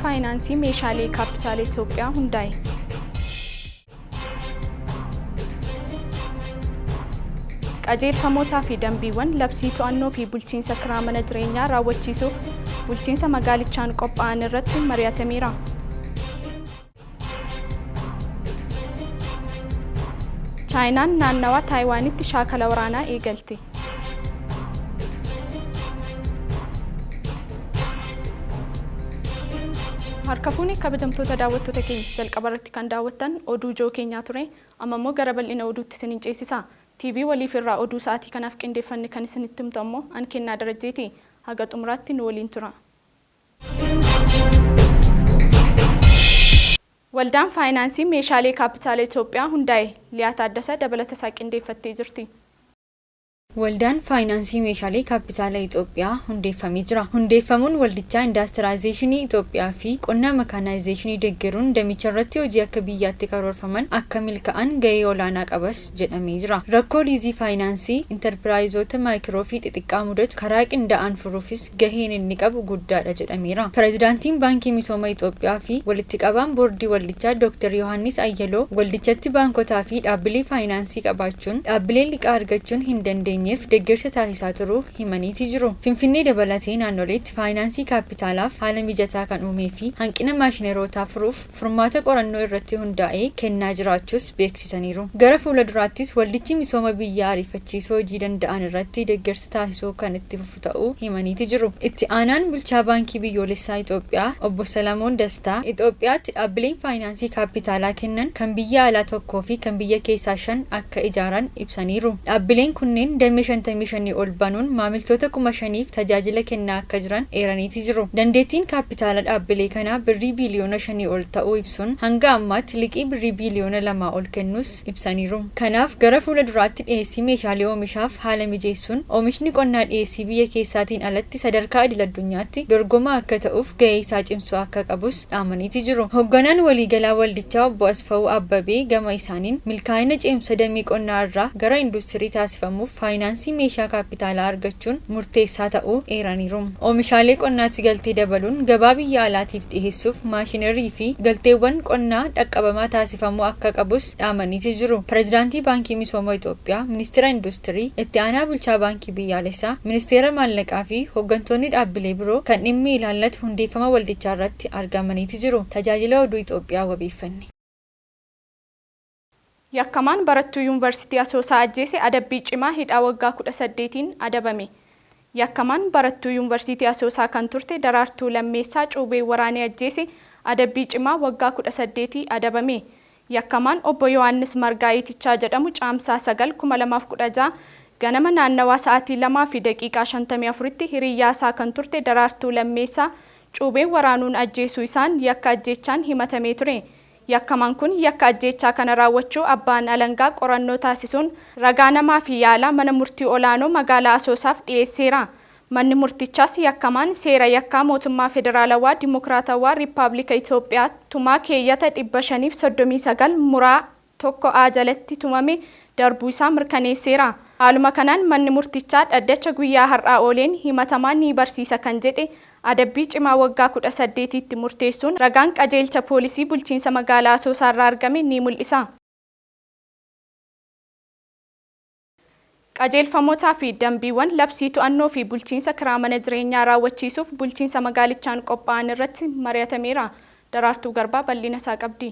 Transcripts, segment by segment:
faayinaansii meeshaalee kaapitaala Itoophiyaa hundaa'e. qajeelfamootaa fi dambiiwwan labsii to'annoo fi bulchiinsa kiraa mana jireenyaa raawwachiisuuf bulchiinsa magaalichaan qophaa'an irratti mari'atameera. chaayinaan naannawaa taayiwaanitti shaakala waraanaa eegalte. harka fuuni kabajamtoota daawwattoota keenya jalqaba irratti kan daawwattan oduu ijoo keenyaa ture amma immoo gara bal'ina oduutti isiniin ceesisa. TV waliif irraa oduu sa'aatii kanaaf qindeeffanne kan isinitti himtu ammoo an kennaa darajjeeti. haga xumuraatti nu waliin tura. Waldaan faayinaansii meeshaalee kaapitaala Itoophiyaa hundaa'e Liyaa Taaddasa dabalata isaa qindeeffattee jirti. Waldaan faayinaansii meeshaalee kaapitaala Itoophiyaa hundeeffamee jira. Hundeeffamuun waldichaa indaastireelaayzeeshinii Itoophiyaa fi qonna makaanaayizeeshinii deeggaruun damicha irratti hojii akka biyyaatti karoorfaman akka milkaa'an gahee olaanaa qabas jedhamee jira. Rakkoo liizii faayinaansii intarpiraayizoota maayikiroo fi xixiqqaa mudatu karaa qindaa'aan furuufis gaheen inni qabu guddaadha jedhameera. Pireezidaantiin Baankii Misooma Itoophiyaa fi walitti qabaan boordii waldichaa Dr. Yohaannis Ayyaloo waldichatti baankotaa fi dhaabbilee faayinaansii qabaachuun dhaabbilee liqaa argachuun hin dandeenye deeggarsa taasisaa turuu himaniiti jiru. Finfinnee dabalatee naannoleetti faayinaansii kaapitaalaaf haala mijataa kan uumee fi hanqina maashineerotaa furuuf furmaata qorannoo irratti hundaa'ee kennaa jiraachuus beeksisaniiru. Gara fuula duraattis waldichi misooma biyyaa ariifachiisuu hojii danda'an irratti deeggarsa taasisuu kan itti fufu ta'uu himaniiti jiru. Itti aanaan bulchaa baankii biyyoolessaa Itoophiyaa obbo Salamoon Dastaa Itoophiyaatti dhaabbileen faayinaansii kaapitaalaa kennan kan biyya alaa tokkoo fi kan biyya keessaa 5 akka ijaaran ibsaniiru. Dhaabbileen kunneen 55 ol banuun maamiltoota 5,000f tajaajila kennaa akka jiran eeraniiti jiru. Dandeettiin kaapitaala dhaabbilee kanaa birrii biiliyoona 5 ol ta'uu ibsuun hanga ammaatti liqii birrii biiliyoona 2 ol kennuus ibsaniiru. Kanaaf gara fuula duraatti dhiyeessii meeshaalee oomishaaf haala mijeessuun oomishni qonnaa dhiyeessii biyya keessaatiin alatti sadarkaa idil-addunyaatti dorgomaa akka ta'uuf gahee isaa cimsuu akka qabus dhaamaniiti jiru. Hoogganaan waliigalaa waldichaa obbo Asfaw Abbabee gama isaaniin milkaa'ina ceemsa damee qonnaa irraa gara industirii taasifamuuf faayinaansii meeshaa kaapitaalaa argachuun murteessaa ta'uu eeraniiru. Oomishaalee qonnaatti galtee dabaluun gabaa biyya alaatiif dhiyeessuuf maashinerii fi galteewwan qonnaa dhaqqabamaa taasifamuu akka qabus dhaamaniiti jiru. Pireezidaantii Baankii Misooma Itoophiyaa, Ministeera Industirii, itti aanaa bulchaa baankii biyyaalessaa, Ministeera Maallaqaa fi hooggantoonni dhaabbilee biroo kan dhimmi ilaallatu hundeeffama waldichaa irratti argamaniiti jiru. Tajaajila oduu Itoophiyaa wabeeffanne. Yakkamaan barattuu yuunivarsiitii Asoosaa ajjeese adabbii cimaa hidhaa waggaa 18tiin adabame. Yakkamaan barattuu yuunivarsiitii Asoosaa kan turte Daraartuu Lammeessaa cuubee waraanee ajjeese adabbii cimaa waggaa 18 adabame. Yakkamaan obbo Yohaannis Margaayitichaa jedhamu caamsaa 9 2016 ganama naannawaa sa'aatii 2:54tti hiriyyaasaa kan turte Daraartuu Lammeessaa cuubee waraanuun ajjeesuu isaan yakka ajjeechaan himatamee ture. Yakkamaan kun yakka ajjeechaa kana raawwachuu abbaan alangaa qorannoo taasisuun ragaa namaa fi yaala mana murtii olaanoo magaalaa Asoosaaf dhiyeesseera. Manni murtichaas yakkamaan seera yakkaa mootummaa federaalawaa dimokiraatawaa Riippaabilika Itoophiyaa tumaa keeyyata 539 muraa 1A jalatti tumame darbuu isaa mirkaneesseera. Haaluma kanaan manni murtichaa dhaddacha guyyaa har'aa ooleen himatamaa ni barsiisa kan jedhe adabbii cimaa waggaa 18tti murteessuun ragaan qajeelcha poolisii bulchiinsa magaalaa Asoosaa irraa argame ni mul'isa. qajeelfamootaa fi dambiiwwan labsii to'annoo fi bulchiinsa kiraa mana jireenyaa raawwachiisuuf bulchiinsa magaalichaan qophaa'an irratti mari'atameera. Daraartuu Garbaa bal'ina isaa qabdi.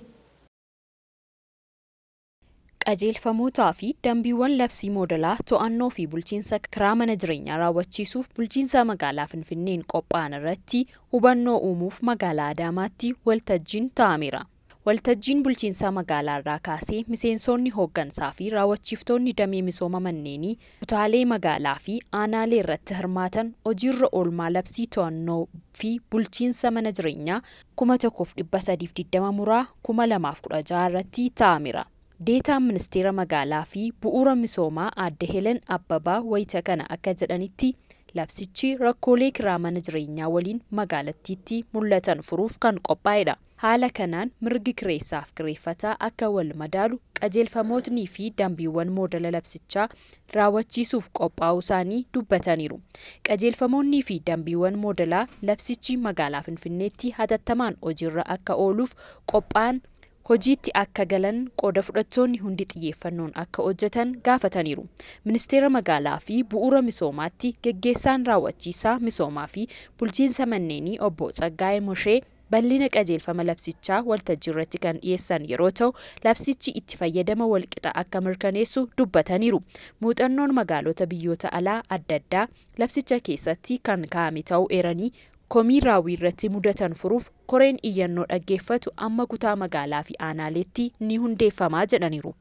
qajeelfamootaa fi dambiiwwan labsii moodelaa to'annoo fi bulchiinsa kiraa mana jireenyaa raawwachiisuuf bulchiinsa magaalaa Finfinneen qophaa'an irratti hubannoo uumuuf magaalaa Adaamaatti waltajjiin taa'ameera. Waltajjiin bulchiinsa magaalaa irraa kaasee miseensonni hooggansaa fi raawwachiiftoonni damee misooma manneenii kutaalee magaalaa fi aanaalee irratti hirmaatan hojiirra oolmaa labsii to'annoo fi bulchiinsa mana jireenyaa 1320 muraa 2016 irratti taa'ameera. Deetaan ministeera magaalaa fi bu'uura misoomaa aadde Helen Abbabaa wayita kana akka jedhanitti Labsichi rakkoolee kiraa mana jireenyaa waliin magaalattiitti mul'atan furuuf kan qophaa'edha. Haala kanaan mirgi kireessaaf kireeffataa akka wal madaalu qajeelfamootni fi dambiiwwan moodela labsichaa raawwachiisuuf qophaa'uu isaanii dubbataniiru. Qajeelfamoonni fi dambiiwwan moodelaa labsichi magaalaa Finfinneetti hatattamaan hojiirra akka ooluuf qophaa'an hojiitti akka galan qooda fudhattoonni hundi xiyyeeffannoon akka hojjetan gaafataniiru. Ministeera magaalaa fi bu'uura misoomaatti geggeessaan raawwachiisaa misoomaa fi bulchiinsa manneenii obbo Tsaggaayee Moshee bal'ina qajeelfama labsichaa waltajjii irratti kan dhiyeessan yeroo ta'u, labsichi itti fayyadama walqixa akka mirkaneessu dubbataniiru. Muuxannoon magaalota biyyoota alaa adda addaa labsicha keessatti kan kaa'ame ta'uu eeranii komii raawwii irratti mudatan furuuf koreen iyyannoo dhaggeeffatu amma kutaa magaalaa fi aanaaleetti ni hundeeffamaa jedhaniiru.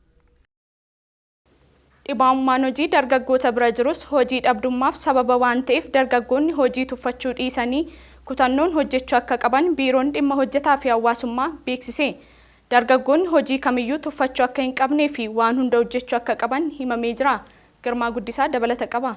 Dhibaa'ummaan hojii dargaggoota bira jirus hojii dhabdummaaf sababa waan ta'eef dargaggoonni hojii tuffachuu dhiisanii kutannoon hojjechuu akka qaban biiroon dhimma hojjetaa fi hawaasummaa beeksise. Dargaggoonni hojii kamiyyuu tuffachuu akka hin qabnee fi waan hunda hojjechuu akka qaban himamee jira. Girmaa Guddisaa dabalata qaba.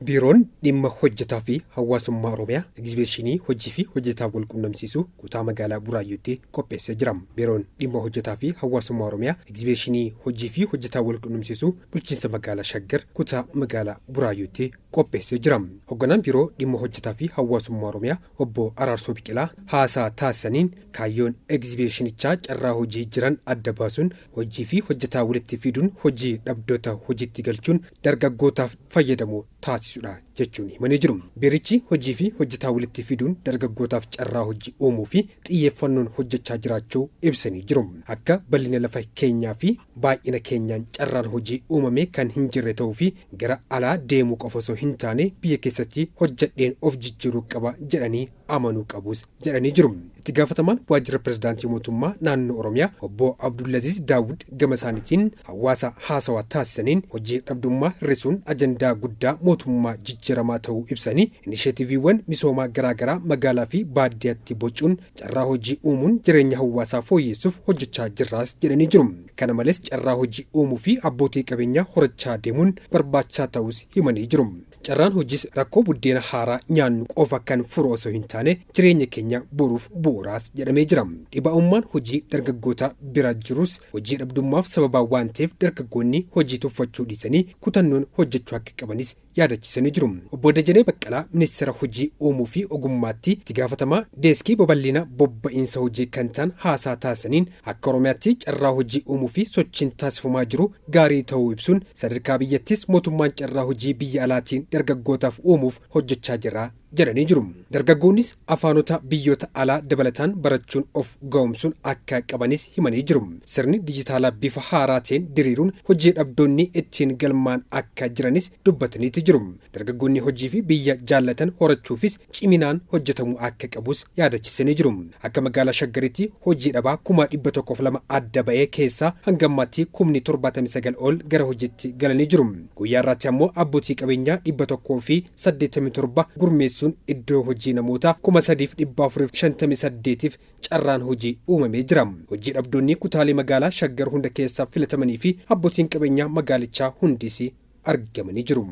Biiroon dhimma hojjetaa fi hawaasummaa Oromiyaa egzibiishinii hojii fi hojjetaa wal quunnamsiisuu kutaa magaalaa Buraayyuutti qopheessee jira. Biiroon dhimma hojjetaa fi hawaasummaa Oromiyaa egzibiishinii hojii fi hojjetaa wal quunnamsiisuu bulchiinsa magaalaa Shaggar kutaa magaalaa Buraayyuutti qopheessee jira. Hoogganaan biiroo dhimma hojjetaa fi hawaasummaa Oromiyaa obbo Araarsoo Biqilaa haasaa taasisaniin kaayyoon egzibiishinichaa carraa hojii jiran adda baasuun hojii fi hojjetaa walitti fiduun hojii dhabdoota hojiitti galchuun dargaggootaaf fayyadamu taasisudha jechuun himanii jiru. Biirichi hojii fi hojjetaa walitti fiduun dargaggootaaf carraa hojii uumuu fi xiyyeeffannoon hojjechaa jiraachuu ibsanii jiru. Akka bal'ina lafa keenyaa fi baay'ina keenyaan carraan hojii uumame kan hin jirre ta'uu fi gara alaa deemuu qofa osoo hin taane biyya keessatti hojjedheen of jijjiiruu qaba jedhanii amanuu qabus jedhanii jiru. Itti gaafatamaan waajjira pirezidaantii mootummaa naannoo Oromiyaa obbo Abdullaziz Daawud gama isaaniitiin hawaasa haasawaa taasisaniin hojii dhabdummaa hir'isuun ajandaa guddaa mootummaa jijjiiramaa ta'uu ibsanii inisheetiiviiwwan misoomaa garaagaraa magaalaa fi baadiyyaatti bocuun carraa hojii uumuun jireenya hawaasaa fooyyessuuf hojjechaa jirraas jedhanii jiru. Kana malees carraa hojii uumuu fi abbootii qabeenyaa horachaa deemuun barbaachisaa ta'us himanii jiru. Carraan hojiis rakkoo buddeena haaraa nyaannu qofa kan furu osoo hin taane jireenya keenya boruuf bu'uuraas jedhamee jira. Dhibaa'ummaan hojii dargaggoota bira jirus hojii dhabdummaaf sababaa waan ta'eef dargaggoonni hojii tuffachuu dhiisanii kutannoon hojjechuu akka qabanis yaadachiisanii jiru. Obbo Dajanee Baqqalaa ministeera hojii uumuu fi ogummaatti itti gaafatamaa deeskii babal'ina bobba'iinsa hojii kan ta'an haasaa taasisaniin akka Oromiyaatti carraa hojii uumuu fi sochiin taasifamaa jiru gaarii ta'uu ibsuun sadarkaa biyyattis mootummaan carraa hojii biyya alaatiin dargaggootaaf uumuuf hojjechaa jira jedhanii jiru. Dargaggoonnis afaanota biyyoota alaa dabalataan barachuun of ga'umsuun akka qabanis himanii jiru. Sirni dijitaalaa bifa haaraa ta'een diriiruun hojii dhabdoonni ittiin galmaan akka jiranis dubbataniiti jiru. Dargaggoonni hojii fi biyya jaallatan horachuufis ciminaan hojjetamuu akka qabus yaadachiisanii jiru. Akka magaalaa Shaggaritti hojii dhabaa 102 adda ba'ee keessaa hanga ammaatti 79 ol gara hojiitti galanii jiru. Guyyaa irratti ammoo abbootii qabeenyaa 187 gurmeessuun iddoo hojii namoota 3458 carraan hojii uumamee jira. Hojii dhabdoonni kutaalee magaalaa Shaggar hunda keessaa filatamanii fi abbootiin qabeenyaa magaalichaa hundis argamanii jiru.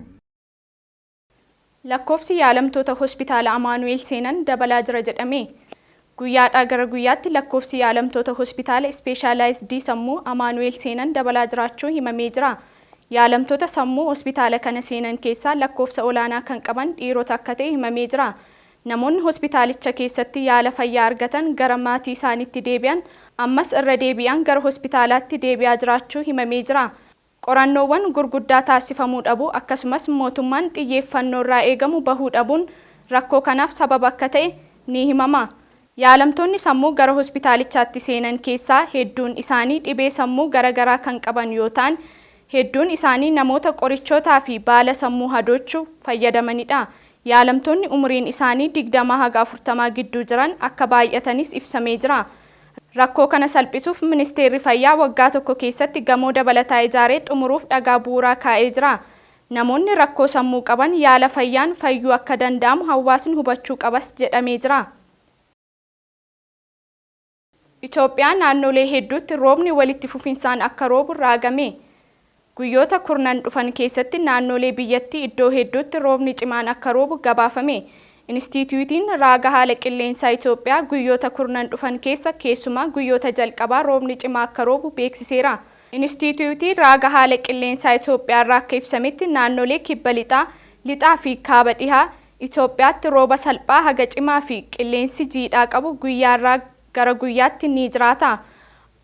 Lakkoofsi yaalamtoota hospitaala Amaanu'eel seenan dabalaa jira jedhame. Guyyaadhaa gara guyyaatti lakkoofsi yaalamtoota hospitaala ispeeshaalaayizidii sammuu Amaanu'eel seenan dabalaa jiraachuu himamee jira. Yaalamtoota sammuu hospitaala kana seenan keessaa lakkoofsa olaanaa kan qaban dhiirota akka ta'e himamee jira. Namoonni hospitaalicha keessatti yaala fayyaa argatan gara maatii isaaniitti deebi'an ammas irra deebi'an gara hospitaalaatti deebi'aa jiraachuu himamee jira. Qorannoowwan gurguddaa taasifamuu dhabu akkasumas mootummaan xiyyeeffannoo irraa eegamu bahuu dhabuun rakkoo kanaaf sababa akka ta'e ni himama. Yaalamtoonni sammuu gara hospitaalichaatti seenan keessaa hedduun isaanii dhibee sammuu garaagaraa kan qaban yoo ta'an hedduun isaanii namoota qorichootaa fi baala sammuu hadoochuu fayyadamanidha. Yaalamtoonni umuriin isaanii 20 haga 40 gidduu jiran akka baay'atanis ibsamee jira. Rakkoo kana salphisuuf ministeerri fayyaa waggaa tokko keessatti gamoo dabalataa ijaaree xumuruuf dhagaa bu'uuraa kaa'ee jira. Namoonni rakkoo sammuu qaban yaala fayyaan fayyuu akka danda'amu hawaasni hubachuu qabas jedhamee jira. Itoophiyaan naannolee hedduutti roobni walitti fufinsaan akka roobu raagame. Guyyoota kurnan dhufan keessatti naannolee biyyattii iddoo hedduutti roobni cimaan akka roobu gabaafame. Instituutiin raaga haala qilleensaa Itoophiyaa guyyoota kurnan dhufan keessa keessumaa guyyoota jalqabaa roobni cimaa akka roobu beeksiseera. Instituutiin raaga haala qilleensaa Itoophiyaa irraa akka ibsametti naannolee kibba lixaa fi kaaba dhihaa Itoophiyaatti rooba salphaa haga cimaa fi qilleensi jiidhaa qabu guyyaarraa gara guyyaatti ni jiraata.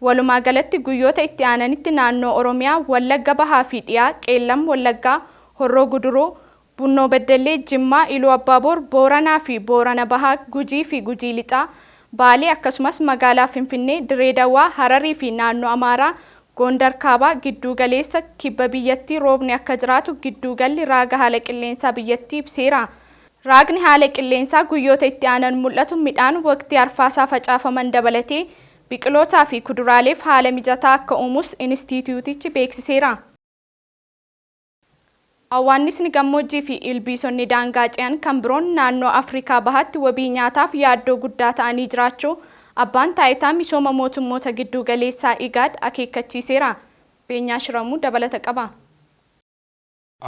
Walumaa galatti guyyoota itti aananitti naannoo Oromiyaa, Wallagga Bahaa fi Dhiyaa, Qeellam Wallaggaa, Horroo Guduruu, Bunnoo Beddellee, Jimmaa, Iluu Abbaaboor, Booranaa fi Boorana Bahaa, Gujii fi Gujii Lixaa, Baalee akkasumas magaalaa Finfinnee, Diree Dawaa, Hararii fi naannoo Amaaraa, Gondar Kaabaa gidduu galeessa kibba biyyattii roobni akka jiraatu gidduu galli raaga haala qilleensaa biyyattii ibseera. Raagni haala qilleensaa guyyoota itti aanan mul'atu midhaan waqtii arfaasaa facaafaman dabalatee biqilootaa fi kuduraaleef haala mijataa akka uumus instituutichi beeksiseera. Awwaannisni gammoojjii fi ilbiisonni daangaa ce'an kan biroon naannoo Afrikaa Bahaatti wabii nyaataaf yaaddoo guddaa ta'anii jiraachuu abbaan taayitaa misooma mootummoota gidduu galeessaa IGAD akeekkachiiseera. Beenyaa Shiramuu dabalata qaba.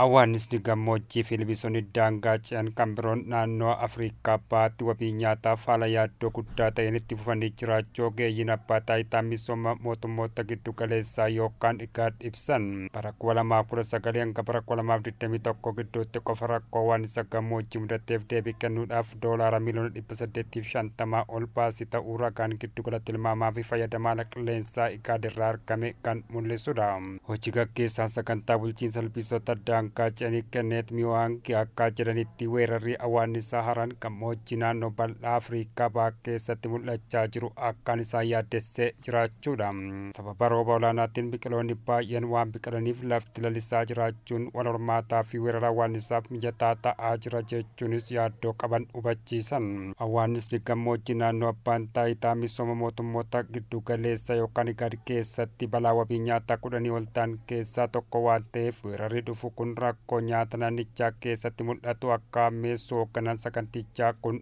Awwaannisni gammoojjii fi ilbiisonni daangaa ce'an kan biroon naannoo Afrikaa Bahaatti wabii nyaataaf haala yaaddoo guddaa ta'een itti fufanii jiraachuu ogeeyyiin abbaa taayitaa misooma mootummoota giddu galeessaa yookaan IGAD ibsan. Bara 2019 hanga bara 2021 gidduutti qofa rakkoo awwaannisa gammoojjii mudateef deebii kennuudhaaf doolaara miliyoona 850 ol baasii ta'uu ragaan giddu gala tilmaamaa fi fayyadama haala qilleensaa IGAD irraa argame kan mul'isudha. Hojii gaggeessaan sagantaa bulchiinsa ilbiisota daangaa ce'anii kenneet mi'oowwan akka jedhanitti weerarri awwaannisaa haran gammoojjii naannoo bal'aa Afrikaa Bahaa keessatti mul'achaa jiru akkaan isaan yaaddessee jiraachuudha. Sababa rooba olaanaatiin biqiloonni baay'een waan biqilaniif lafti lalisaa jiraachuun wal hormaataa fi weerara awwaannisaaf mijataa ta'aa jira jechuunis yaaddoo qaban hubachiisan. Awwaannisni gammoojjii naannoo abbaan taayitaa misooma mootummoota giddu galeessa yookaan IGAD keessatti balaa wabii nyaataa 10 ol ta'an keessaa tokko waan ta'eef weerarri dhufu kun rakkoo nyaata naannichaa keessatti mul'atu akka ammeessu hoogganaan sagantichaa kun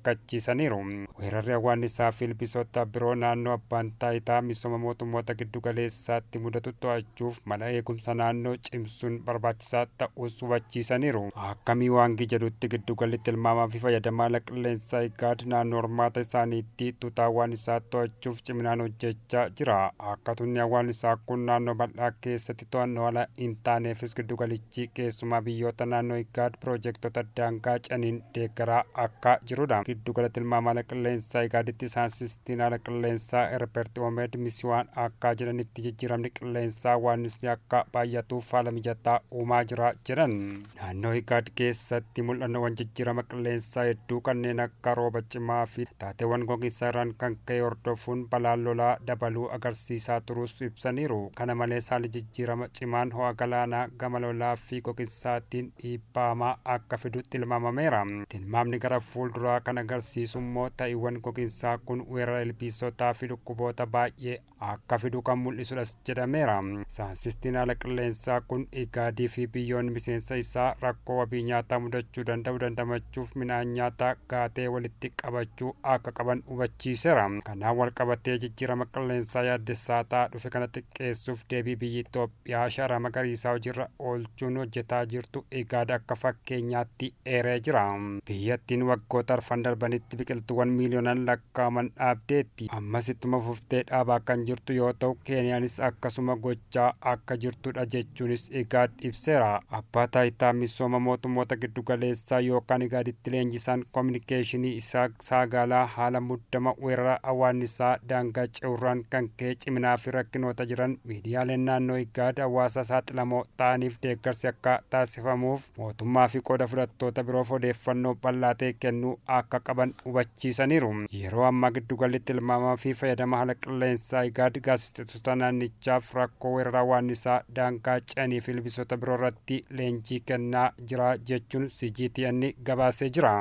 akeekkachiisaniiru. Weerarri awwaannisaa fi ilbiisota biroo naannoo abbaan taayitaa misooma mootummoota giddu galeessaatti mudatu to'achuuf mala eegumsa naannoo cimsuun barbaachisaa ta'us hubachiisaniiru. Akka mi'oowwan jedhutti giddugalli tilmaamaa fi fayyadama haala qilleensaa IGAD naannoo hormaata isaaniitti tuuta awwaannisaa to'achuuf ciminaan hojjechaa jira. Akka tunni awwaannisaa kun naannoo bal'aa keessatti to'annoo ala hin taaneefis giddugalichi keessumaa biyyoota naannoo IGAD piroojektota daangaa ce'aniin deeggaraa akka jirudha. Giddugala tilmaama haala qilleensaa IGADitti saayinsistiin haala qilleensaa Herbert Omed Misiwaan akka jedhanitti jijjiiramni qilleensaa awwaannisni akka baay'atuuf haala mijataa uumaa jira jedhan. Naannoo IGAD keessatti mul'annoowwan jijjiirama qilleensaa hedduu kanneen akka rooba cimaa fi taateewwan gogiinsaa irraan kan ka'e hordofuun balaan lolaa dabaluu agarsiisaa turus ibsaniiru. Kana malees haalli jijjiirama cimaan ho'a galaanaa gama lolaa fi gogiinsaatiin dhiibbaa akka fidu tilmaamameera. Tilmaamni gara fuulduraa kan agarsiisu immoo ta'iiwwan gogiinsaa kun weerara ilbiisotaa fi dhukkuboota baay'ee akka fidu kan mul'isudhas jedhameera. Saayinsistiin haala qilleensaa kun IGAD fi biyyoonni miseensa isaa rakkoo wabii nyaataa mudachuu danda'u dandamachuuf midhaan nyaataa gaatee walitti qabachuu akka qaban hubachiiseera. Kanaan wal qabatee jijjiirama qilleensaa yaaddessaa ta'aa dhufe kana xiqqeessuuf deebii biyyi Itoophiyaa ashaaraa magariisaa hojiirra oolchuun hojjetaa jirtu IGAD akka fakkeenyaatti eeree jira. Biyyattiin waggoota arfan darbanitti biqiltuuwwan miiliyoonaan lakkaa'aman dhaabdeetti. Ammas ittuma fuftee dhaabaa kan jirtu yoo ta'u Keeniyaanis akkasuma gochaa akka jirtudha jechuunis IGAD ibseera. Abbaa taayitaa misooma mootummoota giddu galeessaa yookaan IGADitti leenjisaan koominikeeshinii isaa saagaalaa haala muddama weerara awwaannisaa daangaa ce'urraan kan ka'e ciminaa fi rakkinoota jiran miidiyaaleen naannoo IGAD hawaasa saaxilamoo ta'aniif deeggarsi akka taasifamuuf mootummaa fi qooda fudhattoota biroof odeeffannoo bal'aa ta'e kennuu akka qaban hubachiisaniiru. Yeroo ammaa giddugalli tilmaamaa fi fayyadama haala qilleensaa IGAD gaazexeessitoota naannichaaf rakkoo weerara awwaannisaa daangaa ce'anii fi ilbiisota biroo irratti leenjii kennaa jira jechuun CGTN gabaasee jira.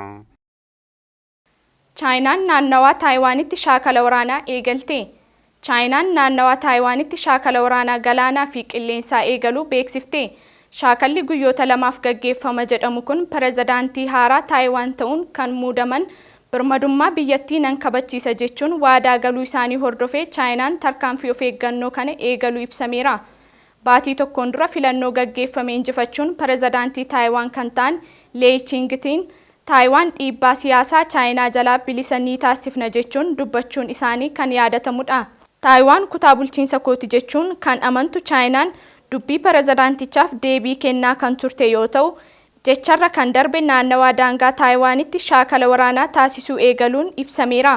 Chaayinaan naannawaa Taayiwaanitti shaakala waraanaa eegalte. Chaayinaan naannawaa Taayiwaanitti shaakala waraanaa galaanaa fi qilleensaa eegaluu beeksifte. Shaakalli guyyoota lamaaf gaggeeffama jedhamu kun pirezidaantii haaraa Taayiwaan ta'uun kan muudaman birmadummaa biyyattii nan kabachiisa jechuun waadaa galuu isaanii hordofee Chaayinaan tarkaanfii of eeggannoo kana eegaluu ibsameera. baatii tokkoon dura filannoo gaggeeffame injifachuun pirezidaantii Taayiwaan kan ta'an Lee Ching-tiin Taayiwaan dhiibbaa siyaasaa Chaayinaa jalaa bilisa ni taasifna jechuun dubbachuun isaanii kan yaadatamudha. Taayiwaan kutaa bulchiinsa kooti jechuun kan amantu Chaayinaan dubbii pirezidaantichaaf deebii kennaa kan turte yoo ta'u, jecharra kan darbe naannawaa daangaa Taayiwaanitti shaakala waraanaa taasisuu eegaluun ibsameera.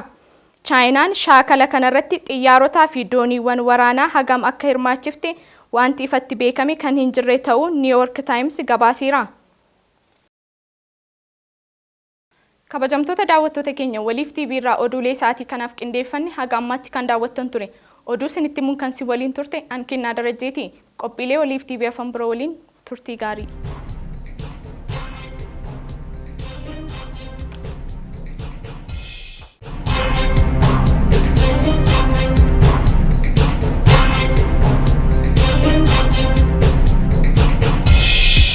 Chaayinaan shaakala kanarratti xiyyaarotaa fi dooniiwwan waraanaa hagam akka hirmaachifte wanti ifatti beekame kan hin jirre ta'uu New York Times gabaaseera. Kabajamtoota daawwattoota keenya Waliif TV irraa oduulee sa'aatii kanaaf qindeeffanne haga ammaatti kan daawwattan ture. Oduu isinitti himuun kan si waliin turte Ankinnaa Darajjeeti. Qophiilee Waliif TV afaan biroo waliin turtii gaarii.